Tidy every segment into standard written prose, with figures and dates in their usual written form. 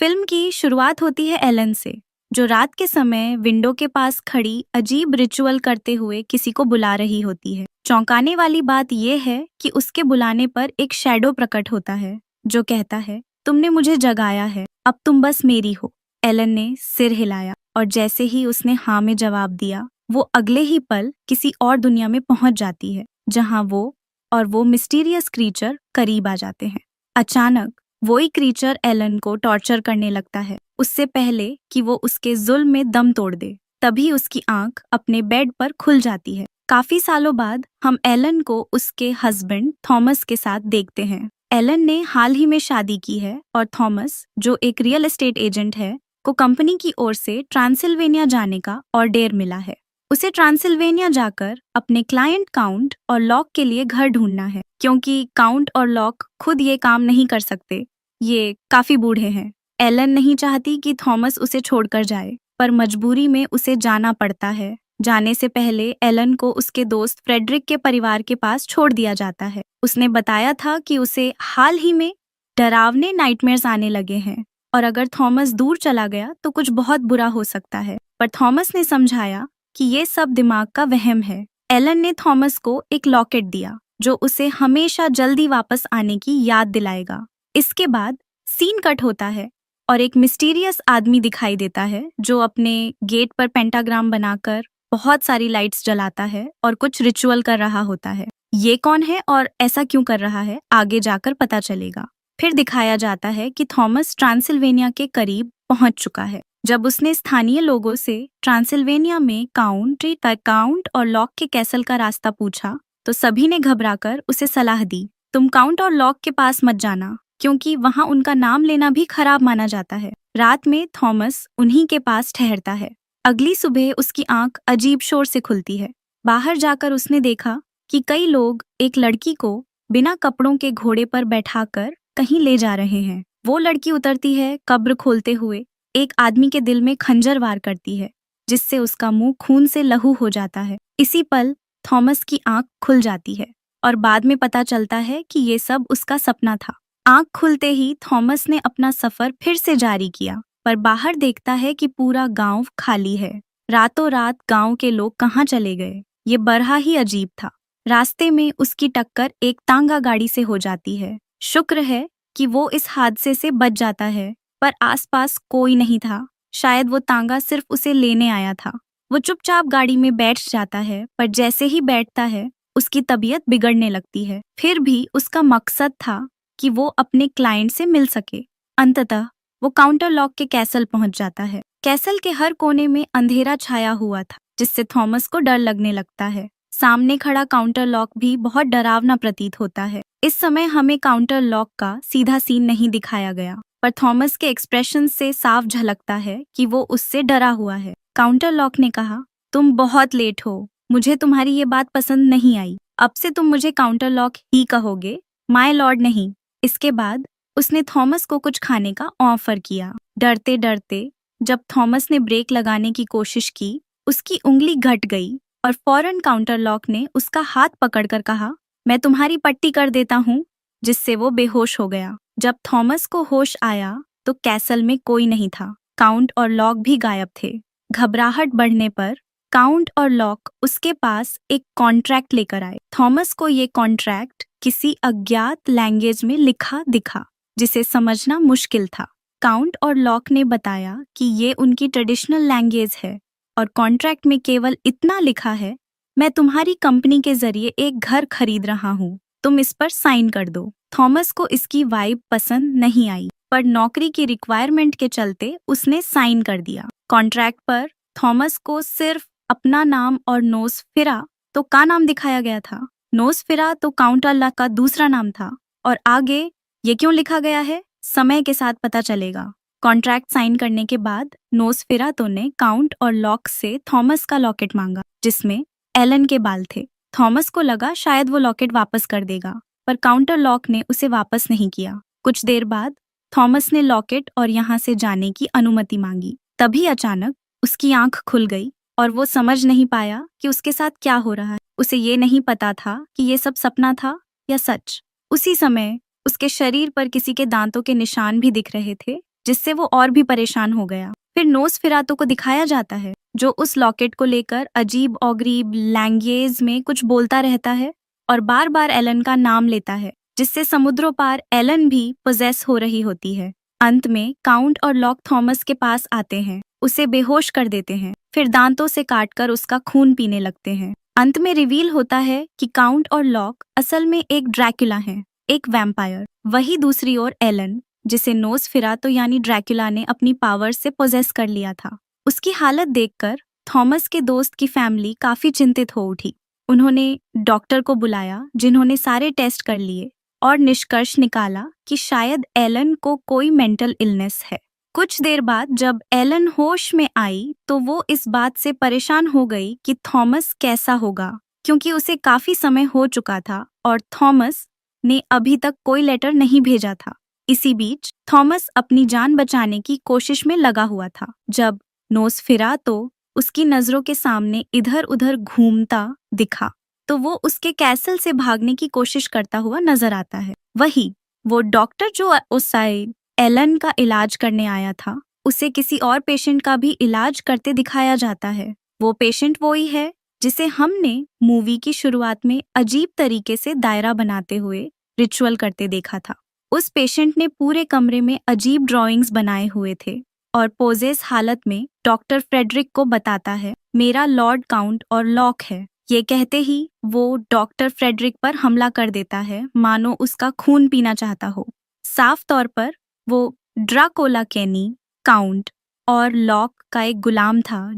Film की शुरुआत होती है एलन से, जो रात के समय विंडो के पास खड़ी अजीब रिचुअल करते हुए किसी को बुला रही होती है। चौंकाने वाली बात यह है कि उसके बुलाने पर एक शैडो प्रकट होता है जो कहता है, तुमने मुझे जगाया है, अब तुम बस मेरी हो। एलन ने सिर हिलाया और जैसे ही उसने हाँ में जवाब दिया, वो अगले ही पल किसी और दुनिया में पहुंच जाती है, जहां वो मिस्टीरियस क्रीचर करीब आ जाते हैं। अचानक वही क्रीचर एलन को टॉर्चर करने लगता है, उससे पहले कि वो उसके जुल्म में दम तोड़ दे। तभी उसकी आंख अपने बेड पर खुल जाती है। काफी सालों बाद हम एलन को उसके हस्बैंड थॉमस के साथ देखते हैं। एलन ने हाल ही में शादी की है और थॉमस, जो एक रियल एस्टेट एजेंट है, को कंपनी की ओर से ट्रांसिल्वेनिया जाने का ऑर्डर मिला है। उसे ट्रांसिल्वेनिया जाकर अपने क्लाइंट काउंट और लॉक के लिए घर ढूंढना है, क्योंकि काउंट और लॉक खुद ये काम नहीं कर सकते, ये काफी बूढ़े हैं। एलन नहीं चाहती कि थॉमस उसे छोड़कर जाए, पर मजबूरी में उसे जाना पड़ता है। जाने से पहले एलन को उसके दोस्त फ्रेडरिक के परिवार के पास छोड़ दिया जाता है। उसने बताया था कि उसे हाल ही में डरावने नाइटमेयर्स आने लगे हैं और अगर थॉमस दूर चला गया तो कुछ बहुत बुरा हो सकता है। पर थॉमस ने समझाया कि ये सब दिमाग का वहम है। एलन ने थॉमस को एक लॉकेट दिया जो उसे हमेशा जल्दी वापस आने की याद दिलाएगा। इसके बाद सीन कट होता है और एक मिस्टीरियस आदमी दिखाई देता है जो अपने गेट पर पेंटाग्राम बनाकर बहुत सारी लाइट्स जलाता है और कुछ रिचुअल कर रहा होता है। ये कौन है और ऐसा क्यों कर रहा है, आगे जाकर पता चलेगा। फिर दिखाया जाता है कि थॉमस ट्रांसिल्वेनिया के करीब पहुंच चुका है। जब उसने स्थानीय लोगों से ट्रांसिल्वेनिया में काउंट और लॉक के कैसल का रास्ता पूछा तो सभी ने घबराकर उसे सलाह दी, तुम काउंट और लॉक के पास मत जाना, क्योंकि वहां उनका नाम लेना भी खराब माना जाता है। रात में थॉमस उन्हीं के पास ठहरता है। अगली सुबह उसकी आंख अजीब शोर से खुलती है। बाहर जाकर उसने देखा कि कई लोग एक लड़की को बिना कपड़ों के घोड़े पर बैठाकर कहीं ले जा रहे हैं। वो लड़की उतरती है, कब्र खोलते हुए एक आदमी के दिल में खंजर वार करती है, जिससे उसका मुंह खून से लहू हो जाता है। इसी पल थॉमस की आंख खुल जाती है और बाद में पता चलता है कि ये सब उसका सपना था। आंख खुलते ही थॉमस ने अपना सफर फिर से जारी किया, पर बाहर देखता है कि पूरा गांव खाली है। रातों रात गांव के लोग कहाँ चले गए, ये बरहा ही अजीब था। रास्ते में उसकी टक्कर एक तांगा गाड़ी से हो जाती है। शुक्र है कि वो इस हादसे से बच जाता है, पर आसपास कोई नहीं था। शायद वो तांगा सिर्फ उसे लेने आया था। वो चुपचाप गाड़ी में बैठ जाता है, पर जैसे ही बैठता है उसकी तबीयत बिगड़ने लगती है। फिर भी उसका मकसद था कि वो अपने क्लाइंट से मिल सके। अंततः वो काउंटर लॉक के कैसल पहुंच जाता है। कैसल के हर कोने में अंधेरा छाया हुआ था, जिससे थॉमस को डर लगने लगता है। सामने खड़ा काउंटर लॉक भी बहुत डरावना प्रतीत होता है। इस समय हमें काउंटर लॉक का सीधा सीन नहीं दिखाया गया, पर थॉमस के एक्सप्रेशन से साफ झलकता है कि वो उससे डरा हुआ है। काउंटर लॉक ने कहा, तुम बहुत लेट हो, मुझे तुम्हारी ये बात पसंद नहीं आई। अब से तुम मुझे काउंटर लॉक ही कहोगे, माय लॉर्ड नहीं। इसके बाद उसने थॉमस को कुछ खाने का ऑफर किया। डरते डरते जब थॉमस ने ब्रेक लगाने की कोशिश की, उसकी उंगली घट गई और फौरन काउंटर लॉक ने उसका हाथ पकड़कर कहा, मैं तुम्हारी पट्टी कर देता हूँ, जिससे वो बेहोश हो गया। जब थॉमस को होश आया तो कैसल में कोई नहीं था। काउंट और लॉक भी गायब थे। घबराहट बढ़ने पर काउंट और लॉक उसके पास एक कॉन्ट्रैक्ट लेकर आए। थॉमस को ये कॉन्ट्रैक्ट किसी अज्ञात लैंग्वेज में लिखा दिखा, जिसे समझना मुश्किल था। काउंट और लॉक ने बताया कि ये उनकी ट्रेडिशनल लैंग्वेज है और कॉन्ट्रैक्ट में केवल इतना लिखा है, मैं तुम्हारी कंपनी के जरिए एक घर खरीद रहा हूँ, तुम इस पर साइन कर दो। थॉमस को इसकी वाइब पसंद नहीं आई, पर नौकरी की रिक्वायरमेंट के चलते उसने साइन कर दिया। कॉन्ट्रैक्ट पर थॉमस को सिर्फ अपना नाम और नोसफेरा तो का नाम दिखाया गया था। नोसफेरा तो काउंटर लॉक का दूसरा नाम था, और आगे ये क्यों लिखा गया है, समय के साथ पता चलेगा। कॉन्ट्रैक्ट साइन करने के बाद नोसफेरातो ने काउंट और लॉक से थॉमस का लॉकेट मांगा, जिसमें एलन के बाल थे। थॉमस को लगा शायद वो लॉकेट वापस कर देगा, पर काउंटर लॉक ने उसे वापस नहीं किया। कुछ देर बाद थॉमस ने लॉकेट और यहाँ से जाने की अनुमति मांगी। तभी अचानक उसकी आंख खुल गई और वो समझ नहीं पाया कि उसके साथ क्या हो रहा है। उसे ये नहीं पता था कि ये सब सपना था या सच। उसी समय उसके शरीर पर किसी के दांतों के निशान भी दिख रहे थे, जिससे वो और भी परेशान हो गया। फिर नोसफेरातु को दिखाया जाता है, जो उस लॉकेट को लेकर अजीब औगरीब लैंग्वेज में कुछ बोलता रहता है और बार बार एलन का नाम लेता है, जिससे समुद्रों पार एलन भी पोजेस हो रही होती है। अंत में काउंट और लॉक थॉमस के पास आते हैं, उसे बेहोश कर देते हैं, फिर दांतों से काटकर उसका खून पीने लगते हैं। अंत में रिवील होता है कि काउंट और लॉक असल में एक ड्रैकुला हैं, एक वैम्पायर। वही दूसरी ओर एलन, जिसे नोसफेरातु यानी ड्रैकुला ने अपनी पावर से पोजेस कर लिया था। उसकी हालत देखकर थॉमस के दोस्त की फैमिली काफी चिंतित हो उठी। उन्होंने डॉक्टर को बुलाया, जिन्होंने सारे टेस्ट कर लिए और निष्कर्ष निकाला कि शायद एलन को कोई मेंटल इलनेस है। कुछ देर बाद जब एलन होश में आई तो वो इस बात से परेशान हो गई कि थॉमस कैसा होगा, क्योंकि उसे काफी समय हो चुका था और थॉमस ने अभी तक कोई लेटर नहीं भेजा था। इसी बीच थॉमस अपनी जान बचाने की कोशिश में लगा हुआ था जब नोसफेरातु उसकी नजरों के सामने इधर उधर घूमता दिखा, तो वो उसके कैसल से भागने की कोशिश करता हुआ नजर आता है। वही वो डॉक्टर जो उस साइड एलन का इलाज करने आया था, उसे किसी और पेशेंट का भी इलाज करते दिखाया जाता है। वो पेशेंट वही है जिसे हमने मूवी की शुरुआत में अजीब तरीके से दायरा बनाते हुए रिचुअल करते देखा था। उस पेशेंट ने पूरे कमरे में अजीब ड्राइंग्स बनाए हुए थे और पोजेस हालत में डॉक्टर फ्रेडरिक को बताता है, मेरा लॉर्ड काउंट और लॉक है। ये कहते ही वो डॉक्टर फ्रेडरिक पर हमला कर देता है, मानो उसका खून पीना चाहता हो। साफ तौर पर वो ड्राकोला केनी, काउंट और लॉक का एक गुलाम था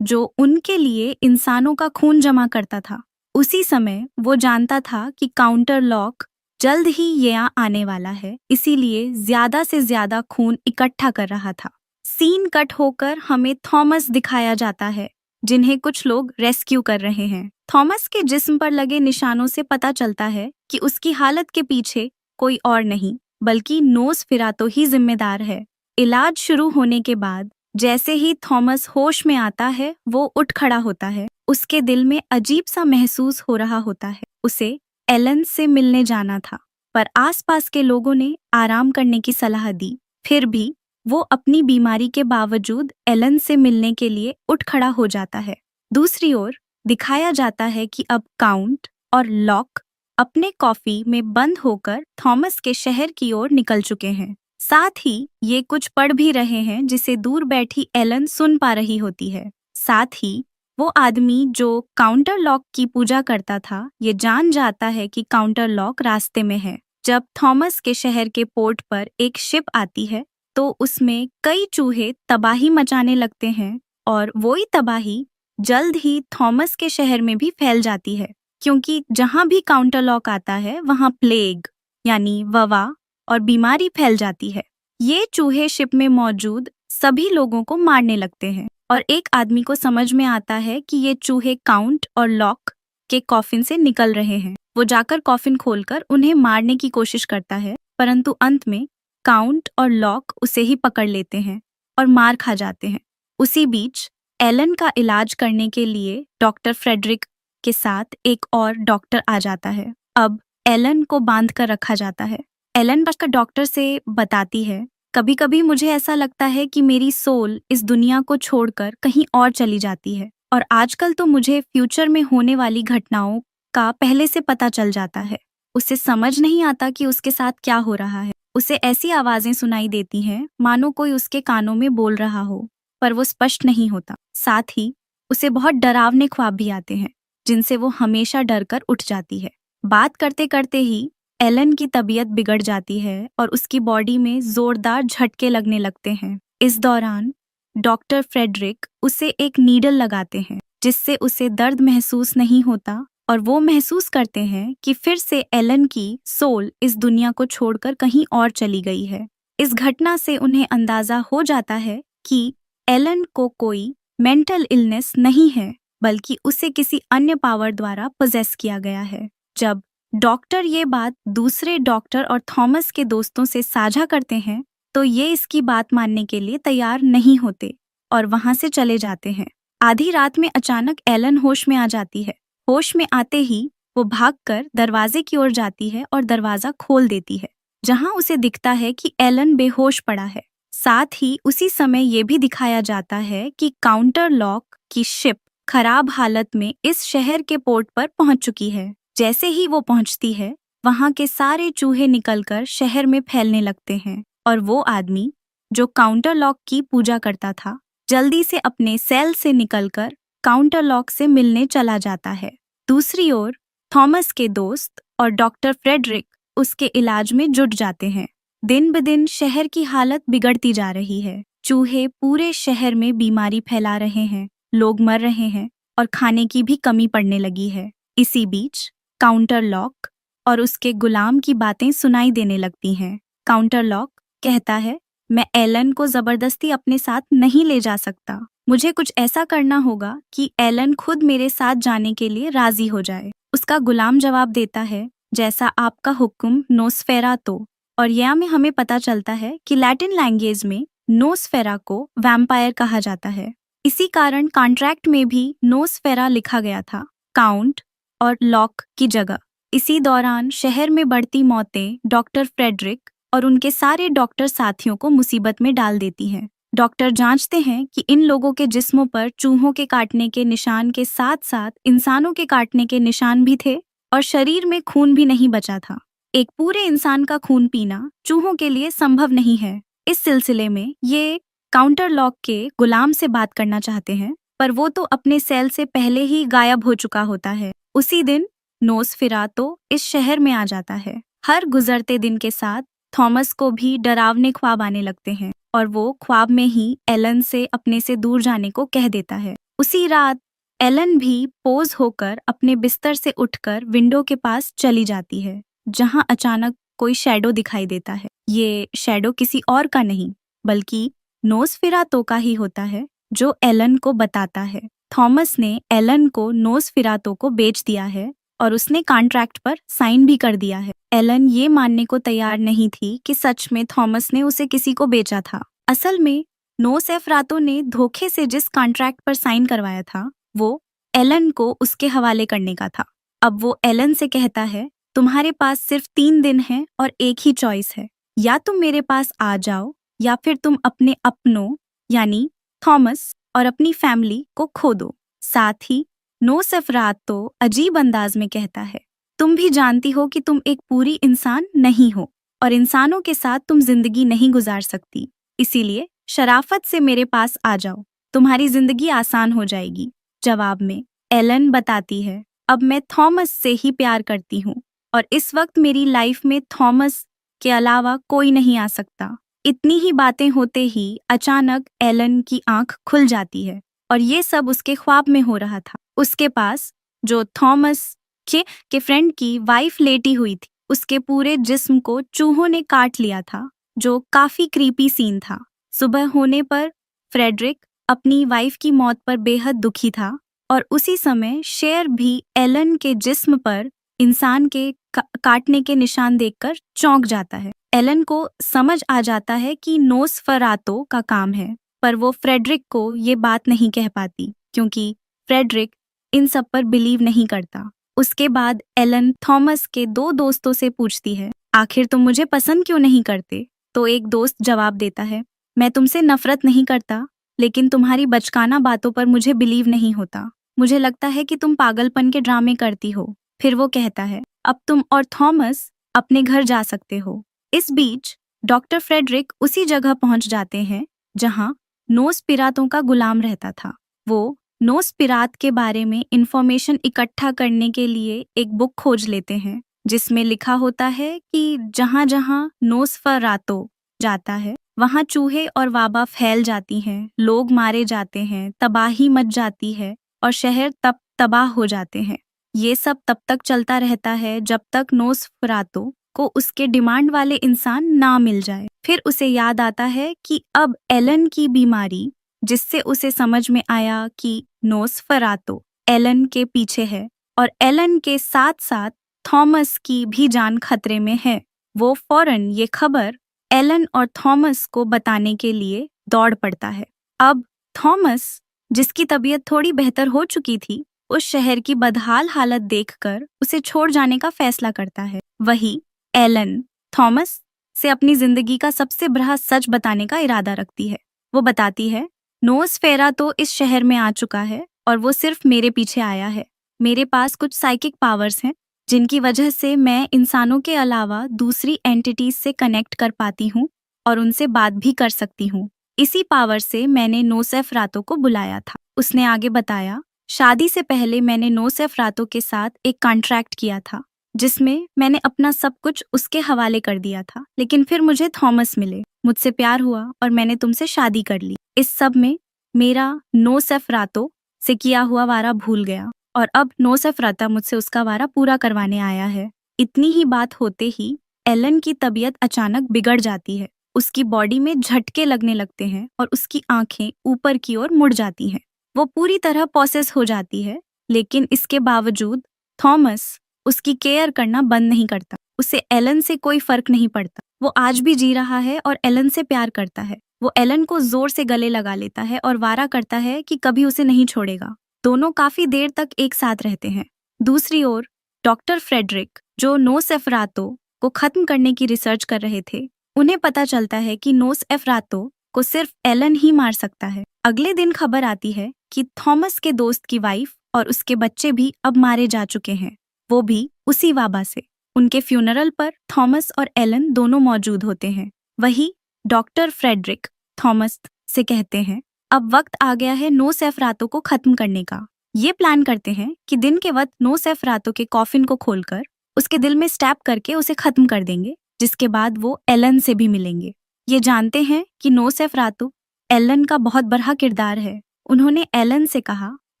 जो उनके लिए इंसानों का खून जमा करता था। उसी समय वो जानता था कि काउंटर लॉक जल्द ही यहाँ आने वाला है, इसीलिए ज्यादा से ज्यादा खून इकट्ठा कर रहा था। सीन कट होकर हमें थॉमस दिखाया जाता है, जिन्हें कुछ लोग रेस्क्यू कर रहे हैं। थॉमस के जिस्म पर लगे निशानों से पता चलता है कि उसकी हालत के पीछे कोई और नहीं बल्कि नोसफेरातु ही जिम्मेदार है। इलाज शुरू होने के बाद जैसे ही थॉमस होश में आता है, वो उठ खड़ा होता है। उसके दिल में अजीब सा महसूस हो रहा होता है। उसे एलन से मिलने जाना था, पर आसपास के लोगों ने आराम करने की सलाह दी। फिर भी वो अपनी बीमारी के बावजूद एलन से मिलने के लिए उठ खड़ा हो जाता है। दूसरी ओर दिखाया जाता है कि अब काउंट और लॉक अपने कॉफी में बंद होकर थॉमस के शहर की ओर निकल चुके हैं। साथ ही ये कुछ पढ़ भी रहे हैं जिसे दूर बैठी एलन सुन पा रही होती है। साथ ही वो आदमी जो काउंटर लॉक की पूजा करता था, ये जान जाता है कि काउंटर लॉक रास्ते में है। जब थॉमस के शहर के पोर्ट पर एक शिप आती है तो उसमें कई चूहे तबाही मचाने लगते हैं और वही तबाही जल्द ही थॉमस के शहर में भी फैल जाती है, क्योंकि जहां भी काउंटर लॉक आता है वहां प्लेग यानी वबा और बीमारी फैल जाती है। ये चूहे शिप में मौजूद सभी लोगों को मारने लगते हैं और एक आदमी को समझ में आता है कि ये चूहे काउंट और लॉक के कॉफिन से निकल रहे हैं। वो जाकर कॉफिन खोलकर उन्हें मारने की कोशिश करता है, परंतु अंत में काउंट और लॉक उसे ही पकड़ लेते हैं और मार खा जाते हैं। उसी बीच एलन का इलाज करने के लिए डॉक्टर फ्रेडरिक के साथ एक और डॉक्टर आ जाता है। अब एलन को बांध कर रखा जाता है। एलन बचकर डॉक्टर से बताती है, कभी कभी मुझे ऐसा लगता है कि मेरी सोल इस दुनिया को छोड़कर कहीं और चली जाती है और आजकल तो मुझे फ्यूचर में होने वाली घटनाओं का पहले से पता चल जाता है। उसे समझ नहीं आता कि उसके साथ क्या हो रहा है। उसे ऐसी आवाजें सुनाई देती हैं मानो कोई उसके कानों में बोल रहा हो, पर वो स्पष्ट नहीं होता। साथ ही उसे बहुत डरावने ख्वाब भी आते हैं जिनसे वो हमेशा डर कर उठ जाती है। बात करते करते ही एलन की तबीयत बिगड़ जाती है और उसकी बॉडी में जोरदार झटके लगने लगते हैं। इस दौरान डॉक्टर फ्रेडरिक उसे एक नीडल लगाते हैं जिससे उसे दर्द महसूस नहीं होता और वो महसूस करते हैं कि फिर से एलन की सोल इस दुनिया को छोड़कर कहीं और चली गई है। इस घटना से उन्हें अंदाजा हो जाता है कि एलन को कोई मेंटल इलनेस नहीं है, बल्कि उसे किसी अन्य पावर द्वारा पोजेस किया गया है। जब डॉक्टर ये बात दूसरे डॉक्टर और थॉमस के दोस्तों से साझा करते हैं तो ये इसकी बात मानने के लिए तैयार नहीं होते और वहां से चले जाते हैं। आधी रात में अचानक एलन होश में आ जाती है। होश में आते ही वो भागकर दरवाजे की ओर जाती है और दरवाजा खोल देती है, जहां उसे दिखता है कि एलन बेहोश पड़ा है। साथ ही उसी समय ये भी दिखाया जाता है कि काउंटर लॉक की शिप खराब हालत में इस शहर के पोर्ट पर पहुंच चुकी है। जैसे ही वो पहुंचती है, वहां के सारे चूहे निकलकर शहर में फैलने लगते हैं और वो आदमी जो काउंटर लॉक की पूजा करता था, जल्दी से अपने सेल से निकलकर काउंटर लॉक से मिलने चला जाता है। दूसरी ओर थॉमस के दोस्त और डॉक्टर फ्रेडरिक उसके इलाज में जुट जाते हैं। दिन ब दिन शहर की हालत बिगड़ती जा रही है। चूहे पूरे शहर में बीमारी फैला रहे हैं, लोग मर रहे हैं और खाने की भी कमी पड़ने लगी है। इसी बीच काउंटर लॉक और उसके गुलाम की बातें सुनाई देने लगती हैं। काउंटर लॉक कहता है, मैं एलन को जबरदस्ती अपने साथ नहीं ले जा सकता। मुझे कुछ ऐसा करना होगा कि एलन खुद मेरे साथ जाने के लिए राजी हो जाए। उसका गुलाम जवाब देता है, जैसा आपका हुक्म नोस्फेरातो। और यह में हमें पता चलता है कि लैटिन लैंग्वेज में नोस्फेरा को वैम्पायर कहा जाता है। इसी कारण कॉन्ट्रैक्ट में भी नोस्फेरा लिखा गया था, काउंट और लॉक की जगह। इसी दौरान शहर में बढ़ती मौतें डॉक्टर फ्रेडरिक और उनके सारे डॉक्टर साथियों को मुसीबत में डाल देती हैं। डॉक्टर जांचते हैं कि इन लोगों के जिस्मों पर चूहों के काटने के निशान के साथ साथ इंसानों के काटने के निशान भी थे और शरीर में खून भी नहीं बचा था। एक पूरे इंसान का खून पीना चूहों के लिए संभव नहीं है। इस सिलसिले में ये काउंटर लॉक के गुलाम से बात करना चाहते हैं, पर वो तो अपने सेल से पहले ही गायब हो चुका होता है। उसी दिन नोस्फेरातो इस शहर में आ जाता है। हर गुजरते दिन के साथ थॉमस को भी डरावने ख्वाब आने लगते हैं और वो ख्वाब में ही एलन से अपने से दूर जाने को कह देता है। उसी रात एलन भी पोज होकर अपने बिस्तर से उठकर विंडो के पास चली जाती है, जहां अचानक कोई शैडो दिखाई देता है। ये शैडो किसी और का नहीं बल्कि नोस्फेरातो का ही होता है, जो एलन को बताता है थॉमस ने एलन को नोस्फेरातो को बेच दिया है और उसने कॉन्ट्रैक्ट पर साइन भी कर दिया है। एलन ये मानने को तैयार नहीं थी कि सच में थॉमस ने उसे किसी को बेचा था। असल में नोस्फेरातो ने धोखे से जिस कॉन्ट्रैक्ट पर साइन करवाया था, वो एलन को उसके हवाले करने का था। अब वो एलन से कहता है, तुम्हारे पास सिर्फ 3 दिन हैं और एक ही चॉइस है, या तुम मेरे पास आ जाओ या फिर तुम अपने अपनों यानी थॉमस और अपनी फैमिली को खो दो। साथ ही नोस्फेरातो अजीब अंदाज में कहता है, तुम भी जानती हो कि तुम एक पूरी इंसान नहीं हो और इंसानों के साथ तुम जिंदगी नहीं गुजार सकती, इसीलिए शराफत से मेरे पास आ जाओ, तुम्हारी जिंदगी आसान हो जाएगी। जवाब में एलन बताती है, अब मैं थॉमस से ही प्यार करती हूँ और इस वक्त मेरी लाइफ में थॉमस के अलावा कोई नहीं आ सकता। इतनी ही बातें होते ही अचानक एलन की आंख खुल जाती है और ये सब उसके ख्वाब में हो रहा था। उसके पास जो थॉमस के फ्रेंड की वाइफ लेटी हुई थी, उसके पूरे जिस्म को चूहों ने काट लिया था, जो काफी क्रीपी सीन था। सुबह होने पर फ्रेडरिक अपनी वाइफ की मौत पर बेहद दुखी था और उसी समय शेर भी एलन के जिस्म पर इंसान के काटने के निशान देखकर चौंक जाता है। एलन को समझ आ जाता है कि नोस्फेरातो का काम है, पर वो फ्रेडरिक को ये बात नहीं कह पाती क्योंकि फ्रेडरिक इन सब पर बिलीव नहीं करता। उसके बाद एलन थॉमस के 2 दोस्तों से पूछती है, आखिर तुम मुझे पसंद क्यों नहीं करते? तो एक दोस्त जवाब देता है, मैं तुमसे नफरत नहीं करता, लेकिन तुम्हारी बचकाना बातों पर मुझे बिलीव नहीं होता। मुझे लगता है कि तुम पागलपन के ड्रामे करती हो। फिर वो कहता है, अब तुम और थॉमस अपने घर जा सकते हो। इस बीच डॉक्टर फ्रेडरिक उसी जगह पहुंच जाते हैं जहां नोस्फेरातो का गुलाम रहता था। वो नोस्फेरात के बारे में इंफॉर्मेशन इकट्ठा करने के लिए एक बुक खोज लेते हैं, जिसमें लिखा होता है कि जहां जहां नोस्फेरातो जाता है वहां चूहे और वाबा फैल जाती हैं, लोग मारे जाते हैं, तबाही मच जाती है और शहर तबाह हो जाते हैं। ये सब तब तक चलता रहता है जब तक नोस्फेरातो को उसके डिमांड वाले इंसान ना मिल जाए। फिर उसे याद आता है कि अब एलन की बीमारी, जिससे उसे समझ में आया कि नोस्फेरातो एलन के पीछे है और एलन के साथ साथ थॉमस की भी जान खतरे में है। वो फौरन ये खबर एलन और थॉमस को बताने के लिए दौड़ पड़ता है। अब थॉमस, जिसकी तबीयत थोड़ी बेहतर हो चुकी थी, उस शहर की बदहाल हालत देखकर उसे छोड़ जाने का फैसला करता है। वही एलन थॉमस से अपनी जिंदगी का सबसे बड़ा सच बताने का इरादा रखती है। वो बताती है, नोसफेरा तो इस शहर में आ चुका है और वो सिर्फ मेरे पीछे आया है। मेरे पास कुछ साइकिक पावर्स हैं जिनकी वजह से मैं इंसानों के अलावा दूसरी एंटिटीज से कनेक्ट कर पाती हूँ और उनसे बात भी कर सकती हूँ। इसी पावर से मैंने नोसेफरातो को बुलाया था। उसने आगे बताया, शादी से पहले मैंने नोसेफरातो के साथ एक कॉन्ट्रैक्ट किया था जिसमें मैंने अपना सब कुछ उसके हवाले कर दिया था, लेकिन फिर मुझे थॉमस मिले, मुझसे प्यार हुआ और मैंने तुमसे शादी कर ली। इस सब में मेरा नोसेफरातो से किया हुआ वारा भूल गया और अब नोसेफराता मुझसे उसका वारा पूरा करवाने आया है। इतनी ही बात होते ही एलन की तबीयत अचानक बिगड़ जाती है। उसकी बॉडी में झटके लगने लगते हैं और उसकी आंखें ऊपर की ओर मुड़ जाती हैं। वो पूरी तरह पॉसेस हो जाती है, लेकिन इसके बावजूद थॉमस उसकी केयर करना बंद नहीं करता। उसे एलन से कोई फर्क नहीं पड़ता। वो आज भी जी रहा है और एलन से प्यार करता है। वो एलन को जोर से गले लगा लेता है और वारा करता है कि कभी उसे नहीं छोड़ेगा। दोनों काफी देर तक एक साथ रहते हैं। दूसरी ओर डॉक्टर फ्रेडरिक, जो नोसेफरातो को खत्म करने की रिसर्च कर रहे थे, उन्हें पता चलता है कि नोसेफरातो को सिर्फ एलन ही मार सकता है। अगले दिन खबर आती है कि थॉमस के दोस्त की वाइफ और उसके बच्चे भी अब मारे जा चुके हैं, वो भी उसी वाबा से। उनके फ्यूनरल पर थॉमस और एलन दोनों मौजूद होते हैं। वही डॉक्टर फ्रेडरिक थॉमस से कहते हैं, अब वक्त आ गया है नोसेफरातो को खत्म करने का। ये प्लान करते हैं कि दिन के वक्त नोसेफरातो के कॉफिन को खोलकर उसके दिल में स्टैब करके उसे खत्म कर देंगे, जिसके बाद वो एलन से भी मिलेंगे। ये जानते हैं कि नोसेफरातो एलन का बहुत बड़ा किरदार है। उन्होंने एलन से कहा,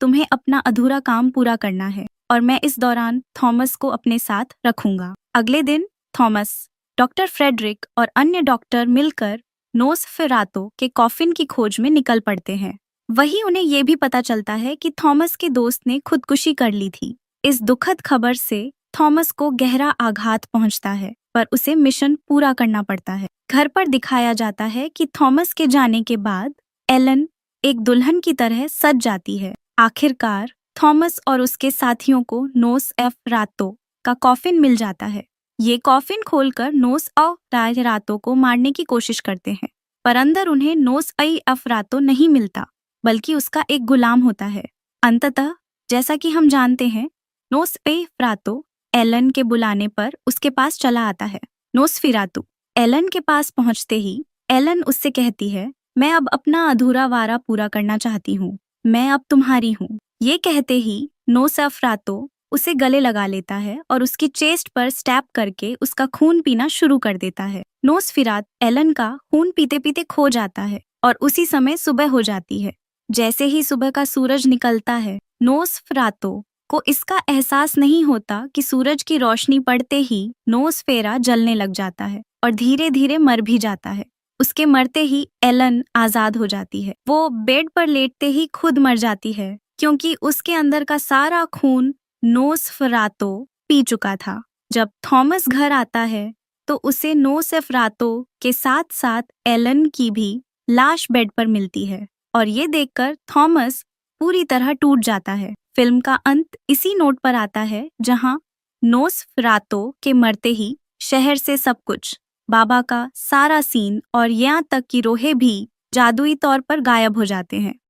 तुम्हें अपना अधूरा काम पूरा करना है और मैं इस दौरान थॉमस को अपने साथ रखूंगा। अगले दिन थॉमस, डॉक्टर फ्रेडरिक और अन्य डॉक्टर मिलकर नोसफेरातो के कॉफिन की खोज में निकल पड़ते हैं। वहीं उन्हें यह भी पता चलता है कि थॉमस के दोस्त ने खुदकुशी कर ली थी। इस दुखद खबर से थॉमस को गहरा आघात पहुंचता है, पर उसे मिशन पूरा करना पड़ता है। घर पर दिखाया जाता है कि थॉमस के जाने के बाद एलन एक दुल्हन की तरह सज जाती है। आखिरकार थॉमस और उसके साथियों को नोसफेरातो का कॉफिन मिल जाता है। ये कॉफिन खोलकर नोसफेरातो को मारने की कोशिश करते हैं, पर अंदर उन्हें नोसफेरातो नहीं मिलता, बल्कि उसका एक गुलाम होता है। अंततः जैसा कि हम जानते हैं, नोसफेरातो एलन के बुलाने पर उसके पास चला आता है। नोसफेरातो एलन के पास पहुंचते ही एलन उससे कहती है, मैं अब अपना अधूरा वारा पूरा करना चाहती हूँ, मैं अब तुम्हारी हूँ। ये कहते ही नोसफेरातो उसे गले लगा लेता है और उसकी चेस्ट पर स्टैब करके उसका खून पीना शुरू कर देता है। नोसफेरातो एलन का खून पीते पीते खो जाता है और उसी समय सुबह हो जाती है। जैसे ही सुबह का सूरज निकलता है, नोसफेरातो को इसका एहसास नहीं होता कि सूरज की रोशनी पड़ते ही नोसफेरा जलने लग जाता है और धीरे धीरे मर भी जाता है। उसके मरते ही एलन आजाद हो जाती है। वो बेड पर लेटते ही खुद मर जाती है, क्योंकि उसके अंदर का सारा खून नोसफेरातो पी चुका था। जब थॉमस घर आता है तो उसे नोसफेरातो के साथ साथ एलन की भी लाश बेड पर मिलती है और ये देखकर थॉमस पूरी तरह टूट जाता है। फिल्म का अंत इसी नोट पर आता है, जहां नोसफेरातो के मरते ही शहर से सब कुछ, बाबा का सारा सीन और यहाँ तक कि रोहे भी जादुई तौर पर गायब हो जाते हैं।